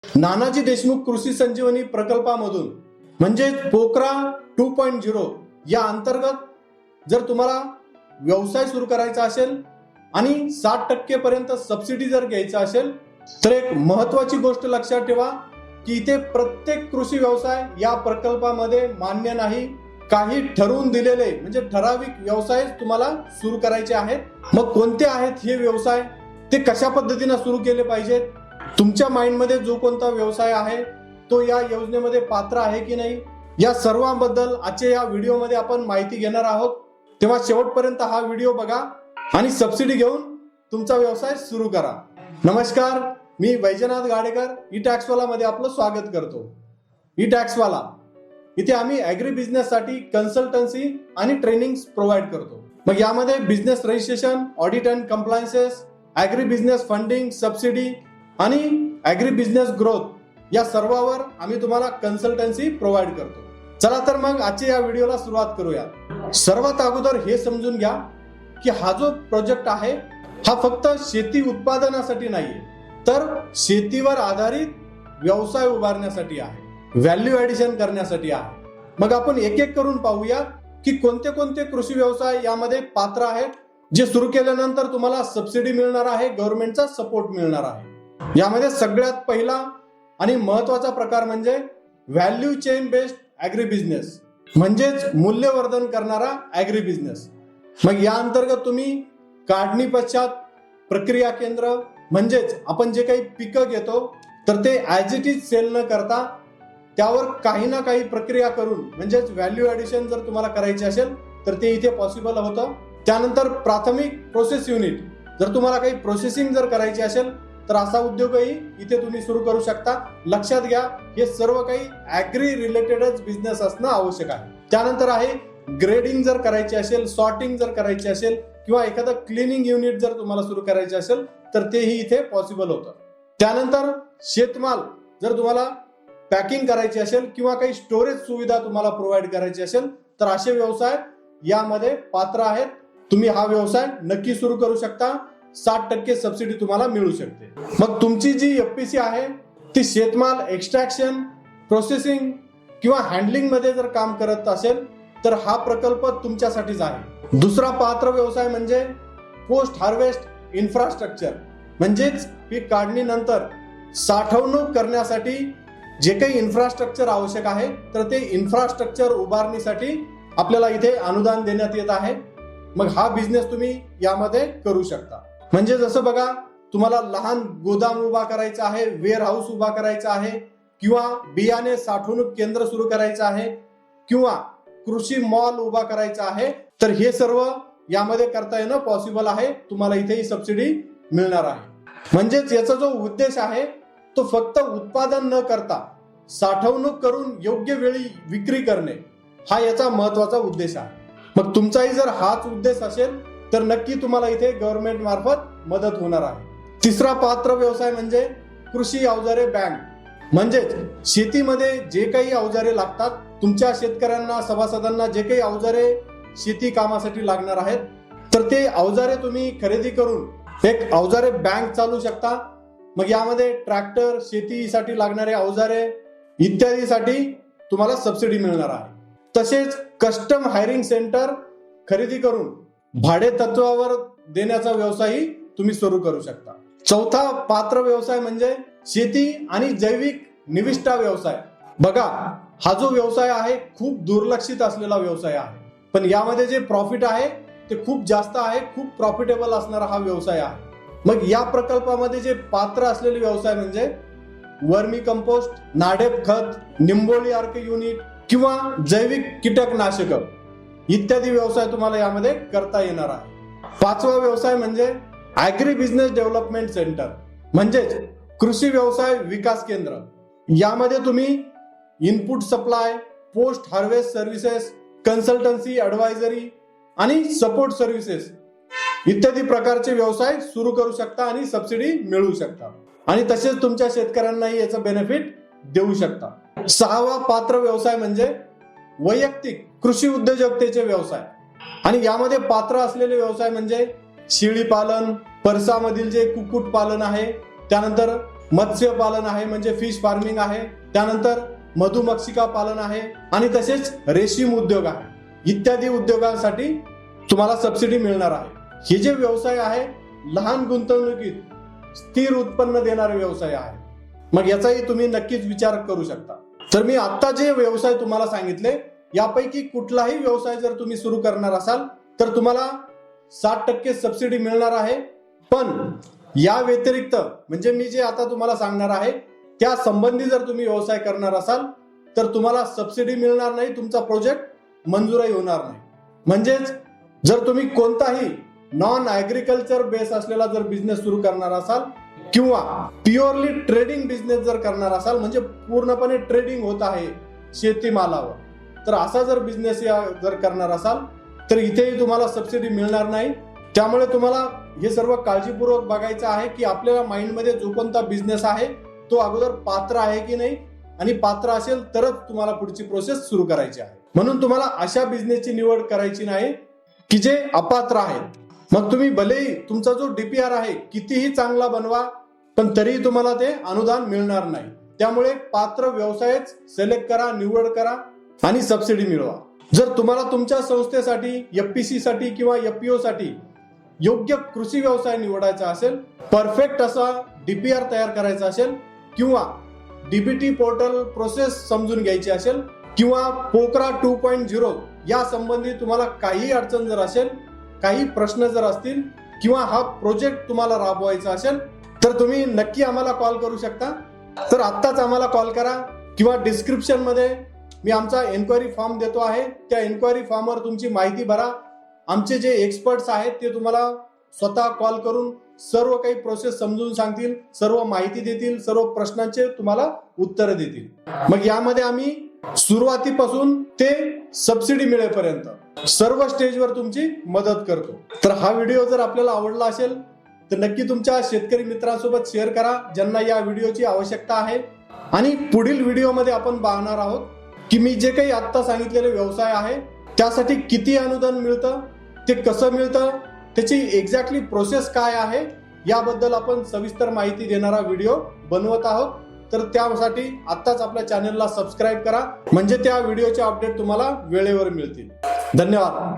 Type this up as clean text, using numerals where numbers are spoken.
नानाजी देशमुख कृषी संजीवनी प्रकल्पामधून म्हणजे पोकरा 2.0 या अंतर्गत जर तुम्हाला व्यवसाय सुरू करायचा असेल आणि 60% पर्यंत सबसिडी जर घ्यायचा असेल तर एक महत्वाची गोष्ट लक्षात ठेवा की इथे प्रत्येक कृषी व्यवसाय या प्रकल्पामध्ये मान्य नाही. काही ठरवून दिलेले म्हणजे ठराविक व्यवसाय तुम्हाला सुरू करायचे आहेत. मग कोणते आहेत हे व्यवसाय, ते कशा पद्धतीने सुरू केले पाहिजेत, तुमच्या माइंडमध्ये जो कोणता व्यवसाय आहे तो या योजनेमध्ये पात्र आहे की नाही, या सर्वांबद्दल आजच्या या व्हिडिओमध्ये आपण माहिती घेणार आहोत. तेव्हा शेवटपर्यंत हा व्हिडिओ बघा आणि सबसिडी घेऊन तुमचा व्यवसाय सुरू करा. नमस्कार, मी वैजनाथ गाडेकर ई टॅक्सवाला मध्ये आपलं स्वागत करतो. ई टॅक्सवाला इथे आम्ही ऍग्री बिझनेस साठी कन्सल्टन्सी आणि ट्रेनिंग प्रोव्हाइड करतो. मग यामध्ये business registration, audit and compliances, agri business funding, subsidy आणि ऍग्री बिझनेस ग्रोथ या सर्वांवर आम्ही तुम्हाला कन्सल्टन्सी प्रोव्हाइड करतो. चला तर मग आजच्या या व्हिडिओला सुरुवात करूया. सर्वात अगोदर हे समजून घ्या की हा जो प्रोजेक्ट आहे हा फक्त शेती उत्पादनासाठी नाहीये, तर शेतीवर आधारित व्यवसाय उभारण्यासाठी आहे, व्हॅल्यू ऍडिशन करण्यासाठी आहे. मग आपण एक एक करून पाहूया की कोणते कोणते कृषी व्यवसाय यामध्ये पात्र आहेत, जे सुरू केल्यानंतर तुम्हाला सबसिडी मिळणार आहे, गव्हर्नमेंटचा सपोर्ट मिळणार आहे. यामध्ये सगळ्यात पहिला आणि महत्वाचा प्रकार म्हणजे value chain based agri business, म्हणजेच मूल्यवर्धन करणारा ऍग्री बिझनेस. मग या अंतर्गत तुम्ही काढणी पश्चात प्रक्रिया केंद्र, म्हणजेच आपण जे काही पिकं घेतो तर ते ऍज इट इज सेल न करता त्यावर काही ना काही प्रक्रिया करून म्हणजेच व्हॅल्यू ऍडिशन जर तुम्हाला करायचे असेल तर ते इथे पॉसिबल होतं. त्यानंतर प्राथमिक प्रोसेस युनिट, जर तुम्हाला काही प्रोसेसिंग जर करायची असेल तर असा उद्योगही इथे तुम्ही सुरू करू शकता. लक्षात घ्या, हे सर्व काही ऍग्री रिलेटेडच बिझनेस असणं आवश्यक आहे. त्यानंतर आहे ग्रेडिंग जर करायची असेल, सॉर्टिंग जर करायची असेल किंवा एखादं क्लिनिंग युनिट जर तुम्हाला सुरू करायचे असेल तर तेही इथे पॉसिबल होतं. त्यानंतर शेतमाल जर तुम्हाला पॅकिंग करायची असेल किंवा काही स्टोरेज सुविधा तुम्हाला प्रोव्हाइड करायची असेल तर असे व्यवसाय यामध्ये पात्र आहेत. तुम्ही हा व्यवसाय नक्की सुरू करू शकता. 60% सबसिडी तुम्हाला मिळू शकते. मग तुमची जी एफपीसी आहे ती शेतमाल एक्स्ट्रॅक्शन, प्रोसेसिंग किंवा हँडलिंग मध्ये जर काम करत असेल तर हा प्रकल्प तुमच्यासाठीच आहे. दुसरा पात्र व्यवसाय म्हणजे पोस्ट हार्वेस्ट इन्फ्रास्ट्रक्चर, म्हणजेच पीक काढणीनंतर साठवणूक करण्यासाठी जे काही इन्फ्रास्ट्रक्चर आवश्यक आहे तर ते इन्फ्रास्ट्रक्चर उभारणीसाठी आपल्याला इथे अनुदान देण्यात येत आहे. मग हा बिझनेस तुम्ही यामध्ये करू शकता. म्हणजे जसं बघा, तुम्हाला लहान गोदाम उभा करायचा आहे, वेअर हाऊस उभा करायचा आहे किंवा बियाणे साठवणूक केंद्र सुरू करायचं आहे किंवा कृषी मॉल उभा करायचा आहे तर हे सर्व यामध्ये करता येणं पॉसिबल आहे. तुम्हाला इथेही सबसिडी मिळणार आहे. म्हणजेच याचा जो उद्देश आहे तो फक्त उत्पादन न करता साठवणूक करून योग्य वेळी विक्री करणे हा याचा महत्वाचा उद्देश आहे. मग तुमचाही जर हाच उद्देश असेल तर नक्की तुम्हाला इथे गव्हर्नमेंट मार्फत मदत होणार आहे. तिसरा पात्र व्यवसाय म्हणजे कृषी अवजारे बँक, म्हणजेच शेतीमध्ये जे काही अवजारे लागतात, तुमच्या शेतकऱ्यांना, सभासदांना जे काही अवजारे शेती कामासाठी लागणार आहेत तर ते अवजारे तुम्ही खरेदी करून एक अवजारे बँक चालू शकता. मग यामध्ये ट्रॅक्टर, शेतीसाठी लागणारे अवजारे इत्यादीसाठी तुम्हाला सबसिडी मिळणार आहे. तसेच कस्टम हायरिंग सेंटर खरेदी करून भाडे तत्वावर देण्याचा व्यवसायही तुम्ही सुरू करू शकता. चौथा पात्र व्यवसाय म्हणजे शेती आणि जैविक निविष्ठा व्यवसाय. बघा, हा जो व्यवसाय आहे खूप दुर्लक्षित असलेला व्यवसाय आहे, पण यामध्ये जे प्रॉफिट आहे ते खूप जास्त आहे. खूप प्रॉफिटेबल असणारा हा व्यवसाय आहे. मग या प्रकल्पामध्ये जे पात्र असलेले व्यवसाय म्हणजे वर्मी कंपोस्ट, नाडेप खत, निंबोळी अर्क युनिट किंवा जैविक कीटकनाशक इत्यादी व्यवसाय तुम्हाला यामध्ये करता येणार आहे. पाचवा व्यवसाय म्हणजे ऍग्री बिझनेस डेव्हलपमेंट सेंटर, म्हणजेच कृषी व्यवसाय विकास केंद्र. यामध्ये तुम्ही input supply, post harvest services, consultancy, advisory आणि सपोर्ट सर्व्हिसेस इत्यादी प्रकारचे व्यवसाय सुरू करू शकता आणि सबसिडी मिळवू शकता आणि तसेच तुमच्या शेतकऱ्यांनाही याचा बेनिफिट देऊ शकता. सहावा पात्र व्यवसाय म्हणजे वैयक्तिक कृषी उद्योजकतेचे व्यवसाय आणि यामध्ये पात्र असलेले व्यवसाय म्हणजे शेळी पालन, परसामधील जे कुक्कुट पालन आहे, त्यानंतर मत्स्यपालन आहे म्हणजे फिश फार्मिंग आहे, त्यानंतर मधुमक्षिका पालन आहे आणि तसेच रेशीम उद्योग आहे इत्यादी उद्योगांसाठी तुम्हाला सबसिडी मिळणार आहे. हे जे व्यवसाय आहे लहान गुंतवणुकीत स्थिर उत्पन्न देणारे व्यवसाय आहे. मग याचाही तुम्ही नक्कीच विचार करू शकता. तर मी आता जे व्यवसाय तुम्हाला सांगितले यापैकी कुठलाही व्यवसाय जर तुम्ही सुरू करणार असाल तर तुम्हाला 60% सबसिडी मिळणार आहे. पण या व्यतिरिक्त म्हणजे मी जे आता तुम्हाला सांगणार आहे त्या संबंधी जर तुम्ही व्यवसाय करणार असाल तर तुम्हाला सबसिडी मिळणार नाही, तुमचा प्रोजेक्ट मंजूरही होणार नाही. म्हणजेच जर तुम्ही कोणताही नॉन ऍग्रिकल्चर बेस असलेला जर बिझनेस सुरू करणार असाल किंवा प्युअरली ट्रेडिंग बिझनेस जर करणार असाल म्हणजे पूर्णपणे ट्रेडिंग होत आहे शेतीमालावर, तर असा जर बिझनेस जर करणार असाल तर इथेही तुम्हाला सबसिडी मिळणार नाही. त्यामुळे तुम्हाला हे सर्व काळजीपूर्वक बघायचं आहे की आपल्याला माइंडमध्ये जो कोणता बिझनेस आहे तो अगोदर पात्र आहे की नाही, आणि पात्र असेल तरच तुम्हाला पुढची प्रोसेस सुरू करायची आहे. म्हणून तुम्हाला अशा बिझनेसची निवड करायची नाही की जे अपात्र आहेत. मग तुम्ही भलेही तुमचा जो डीपीआर आहे कितीही चांगला बनवा पण तरीही तुम्हाला ते अनुदान मिळणार नाही. त्यामुळे पात्र व्यवसायच सिलेक्ट करा, निवड करा आणि सबसिडी मिळवा. जर तुम्हाला तुमच्या संस्थेसाठी एफपीसी साठी किंवा एफपीओ साठी योग्य कृषी व्यवसाय निवडायचा असेल, परफेक्ट असा डीपीआर तयार करायचा असेल किंवा डीबीटी पोर्टल प्रोसेस समजून घ्यायची असेल किंवा पोकरा 2.0 या संबंधी तुम्हाला काही अडचण जर असेल, काही प्रश्न जर असतील किंवा हा प्रोजेक्ट तुम्हाला राबवायचा असेल तर तुम्ही नक्की आम्हाला कॉल करू शकता. तर आत्ताच आम्हाला कॉल करा किंवा डिस्क्रिप्शन मध्ये मी आमचा एन्क्वायरी फॉर्म देतो आहे, त्या एन्क्वायरी फॉर्मवर तुमची माहिती भरा. आमचे जे एक्सपर्ट्स आहेत ते तुम्हाला स्वतः कॉल करून सर्व काही प्रोसेस समजून सांगतील, सर्व माहिती देतील, सर्व प्रश्नांचे तुम्हाला उत्तर देतील. मग यामध्ये आम्ही सुरुवातीपासून ते सबसिडी मिळेपर्यंत सर्व स्टेजवर तुमची मदत करतो. तर हा व्हिडिओ जर आपल्याला आवडला असेल तर नक्की तुमच्या शेतकरी मित्रांसोबत शेअर करा ज्यांना या व्हिडिओची आवश्यकता आहे. आणि पुढील व्हिडिओमध्ये आपण पाहणार आहोत की मी जे काही आता सांगितलेले व्यवसाय आहे त्यासाठी किती अनुदान मिळतं, ते कसं मिळतं, त्याची एक्झॅक्टली प्रोसेस काय आहे याबद्दल आपण सविस्तर माहिती देणारा व्हिडिओ बनवत आहोत. तर त्यासाठी आत्ताच आपल्या चॅनलला सबस्क्राईब करा म्हणजे त्या व्हिडिओचे अपडेट तुम्हाला वेळेवर मिळतील. धन्यवाद.